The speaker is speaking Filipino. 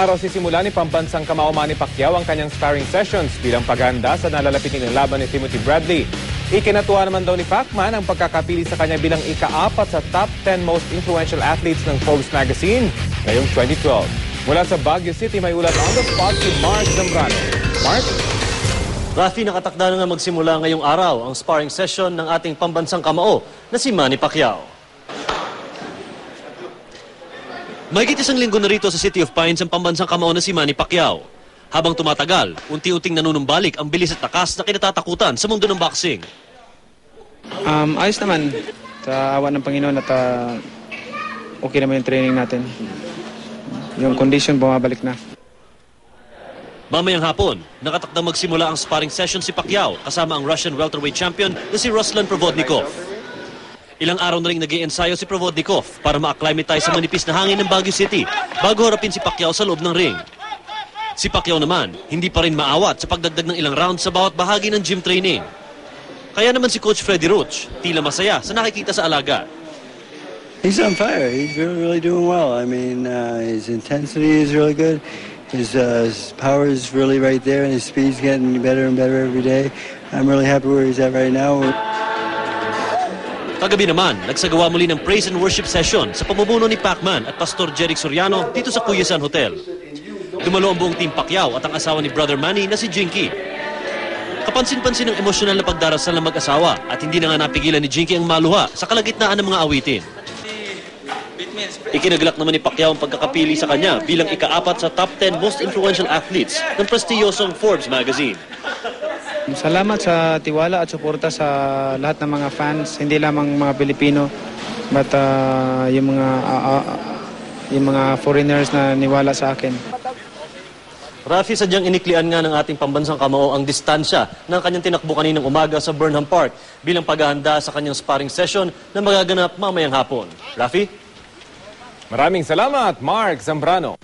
araw sisimula ni pambansang kamao Manny Pacquiao ang kanyang sparring sessions bilang paghahanda sa nalalapit ng laban ni Timothy Bradley. Ikinatuwa naman daw ni Pacman ang pagkakapili sa kanya bilang ika-4 sa top 10 most influential athletes ng Forbes magazine ngayong 2012. Mula sa Baguio City, may ulat on the spot si Mark Zambrano. Mark? Rafi, nakatakda na nga magsimula ngayong araw ang sparring session ng ating pambansang kamao na si Manny Pacquiao. Mahigit isang linggo na rito sa City of Pines ang pambansang kamao na si Manny Pacquiao. Habang tumatagal, unti-unting nanunumbalik ang bilis at takas na kinatatakutan sa mundo ng boxing. Ayos naman. Sa awa ng Panginoon at okay naman yung training natin. Yung condition bumabalik na. Mamayang hapon, nakatakdang magsimula ang sparring session si Pacquiao kasama ang Russian welterweight champion na si Ruslan Provodnikov. Ilang araw na rin nag-iensayo si Provodnikov para ma-acclimatize sa manipis na hangin ng Baguio City bago harapin si Pacquiao sa loob ng ring. Si Pacquiao naman, hindi pa rin maawat sa pagdagdag ng ilang rounds sa bawat bahagi ng gym training. Kaya naman si Coach Freddy Roach, tila masaya sa nakikita sa alaga. He's on fire. He's really doing well. I mean, his intensity is really good. His power is really right there, and his speed's getting better and better every day. I'm really happy where he's at right now. Kagabi naman, nagsagawa muli ng praise and worship session sa pamumuno ni Pacman at Pastor Jeric Soriano dito sa Cuyesan Hotel. Dumalo ang buong team Pacquiao at ang asawa ni Brother Manny na si Jinky. Kapansin-pansin ang emosyonal na pagdarasal ng mag-asawa at hindi na nga napigilan ni Jinky ang maluha sa kalagitnaan ng mga awitin. Ikinagalak naman ni Pacquiao ang pagkakapili sa kanya bilang ika-4 sa top 10 most influential athletes ng prestiyosong Forbes magazine. Salamat sa tiwala at suporta sa lahat ng mga fans, hindi lamang mga Pilipino, but yung mga foreigners na niwala sa akin. Rafi, sadyang iniklian nga ng ating pambansang kamao ang distansya ng kanyang tinakbo kaninang umaga sa Burnham Park bilang paghahanda sa kanyang sparring session na magaganap mamayang hapon. Rafi? Maraming salamat, Mark Zambrano.